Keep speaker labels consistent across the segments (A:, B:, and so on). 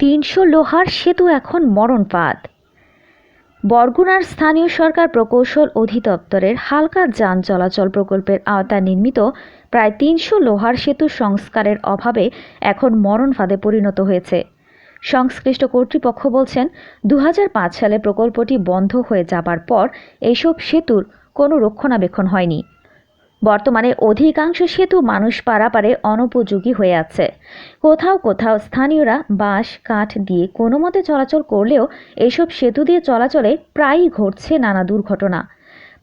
A: ৩০০ লোহার সেতু এখন মরণফাঁদ। বরগুনার স্থানীয় সরকার প্রকৌশল অধিদপ্তরের হালকা যান চলাচল প্রকল্পের আওতায় নির্মিত প্রায় ৩০০ লোহার সেতু সংস্কারের অভাবে এখন মরণফাঁদে পরিণত হয়েছে। সংশ্লিষ্ট কর্তৃপক্ষ বলছেন, ২০০৫ সালে প্রকল্পটি বন্ধ হয়ে যাবার পর এইসব সেতুর কোনো রক্ষণাবেক্ষণ হয়নি। বর্তমানে অধিকাংশ সেতু মানুষ পারাপারে অনুপযোগী হয়ে আছে। কোথাও কোথাও স্থানীয়রা বাঁশ কাঠ দিয়ে কোনো মতে চলাচল করলেও এসব সেতু দিয়ে চলাচলে প্রায়ই ঘটছে নানা দুর্ঘটনা।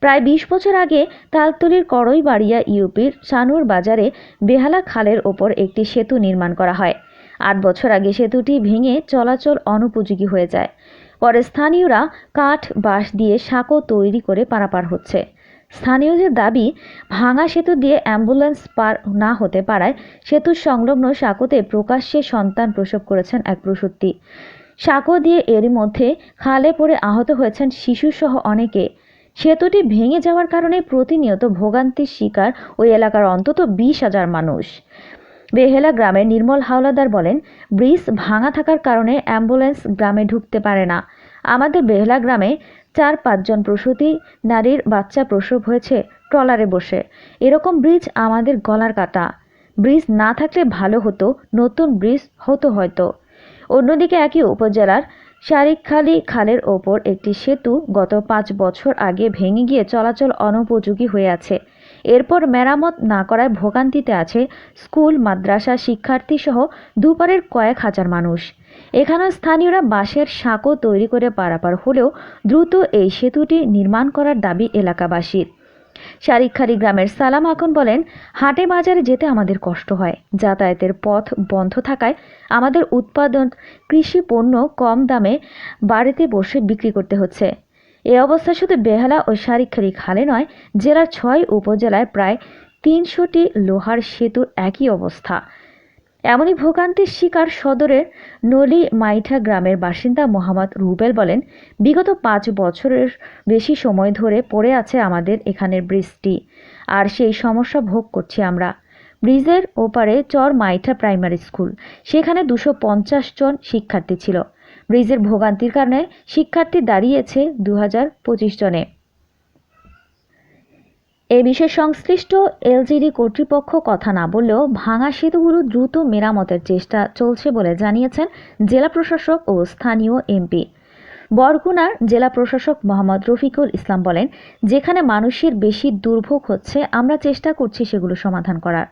A: প্রায় ২০ বছর আগে তালতলীর করইবাড়িয়া ইউপির সানুর বাজারে বেহালা খালের ওপর একটি সেতু নির্মাণ করা হয়। ৮ বছর আগে সেতুটি ভেঙে চলাচল অনুপযোগী হয়ে যায়। পরে স্থানীয়রা কাঠ বাঁশ দিয়ে সাঁকো তৈরি করে পারাপার হচ্ছে। স্থানীয়দের দাবি, ভাঙা সেতু দিয়ে অ্যাম্বুলেন্স পার না হতে পারায় সেতুর সংলগ্ন সাঁকোতে প্রকাশ্যে সন্তান প্রসব করেছেন এক প্রসূতি। সাঁকো দিয়ে এরই মধ্যে খালে পড়ে আহত হয়েছেন শিশুসহ অনেকে। সেতুটি ভেঙে যাওয়ার কারণে প্রতিনিয়ত ভোগান্তির শিকার ওই এলাকার অন্তত ২০,০০০ মানুষ। বেহেলা গ্রামের নির্মল হাওলাদার বলেন, ব্রিজ ভাঙা থাকার কারণে অ্যাম্বুলেন্স গ্রামে ঢুকতে পারে না। আমাদের বেহেলা গ্রামে ৪-৫ জন প্রসূতি নারীর বাচ্চা প্রসব হয়েছে ট্রলারে বসে। এরকম ব্রিজ আমাদের গলার কাটা। ব্রিজ না থাকলে ভালো হতো, নতুন ব্রিজ হতো হয়তো। অন্যদিকে একই উপজেলার শারিকখালী খালের ওপর একটি সেতু গত ৫ বছর আগে ভেঙে গিয়ে চলাচল অনুপযোগী হয়ে আছে। এরপর মেরামত না করায় ভোগান্তিতে আছে স্কুল, মাদ্রাসা শিক্ষার্থী সহ দুপারের কয়েক হাজার মানুষ। এখানেও স্থানীয়রা বাঁশের সাঁকো তৈরি করে পারাপার হলেও দ্রুত এই সেতুটি নির্মাণ করার দাবি এলাকাবাসীর। শারিকখালী গ্রামের সালাম আকুন বলেন, হাটে বাজারে যেতে আমাদের কষ্ট হয়। যাতায়াতের পথ বন্ধ থাকায় আমাদের উৎপাদন কৃষি পণ্য কম দামে বাড়িতে বসে বিক্রি করতে হচ্ছে। এ অবস্থা শুধু বেহালা ও শারিকখালী খালে নয়, জেলার ৬ উপজেলায় প্রায় ৩০০টি লোহার সেতুর একই অবস্থা। এমনই ভোগান্তির শিকার সদরের নলি মাইঠা গ্রামের বাসিন্দা মোহাম্মদ রুবেল বলেন, বিগত ৫ বছরের বেশি সময় ধরে পড়ে আছে আমাদের এখানের ব্রিজটি, আর সেই সমস্যা ভোগ করছি আমরা। ব্রিজের ওপারে চর মাইঠা প্রাইমারি স্কুল, সেখানে ২৫০ জন শিক্ষার্থী ছিল। ব্রিজের ভোগান্তির কারণে শিক্ষার্থী দাঁড়িয়েছে ২০২৫ জনে। এ বিষয়ে সংশ্লিষ্ট এলজিডি কর্তৃপক্ষ কথা না বললেও ভাঙা সেতুগুলো দ্রুত মেরামতের চেষ্টা চলছে বলে জানিয়েছেন জেলা প্রশাসক ও স্থানীয় এমপি। বরগুনার জেলা প্রশাসক মোহাম্মদ রফিকুল ইসলাম বলেন, যেখানে মানুষের বেশি দুর্ভোগ হচ্ছে আমরা চেষ্টা করছি সেগুলো সমাধান করার।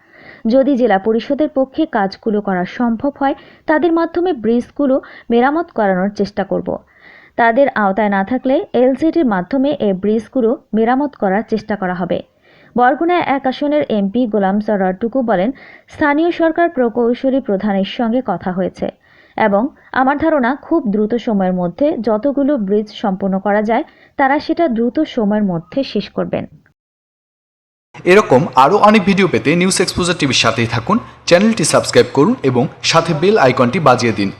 A: যদি জেলা পরিষদের পক্ষে কাজগুলো করা সম্ভব হয় তাদের মাধ্যমে ব্রিজগুলো মেরামত করানোর চেষ্টা করব। তাদের আওতায় না থাকলে এলজিডির মাধ্যমে এই ব্রিজগুলো মেরামত করার চেষ্টা করা হবে। বরগুনা ১ আসনের এমপি গোলাম সরোয়ার টুকু বলেন, স্থানীয় সরকার প্রকৌশলী প্রধানের সঙ্গে কথা হয়েছে এবং আমার ধারণা খুব দ্রুত সময়ের মধ্যে যতগুলো ব্রিজ সম্পন্ন করা যায় তারা সেটা দ্রুত সময়ের মধ্যে শেষ করবেন।
B: এরকম আরও অনেক ভিডিও পেতে নিউজ এক্সপোজার টিভির সাথেই থাকুন। চ্যানেলটি সাবস্ক্রাইব করুন এবং সাথে বেল আইকনটি বাজিয়ে দিন।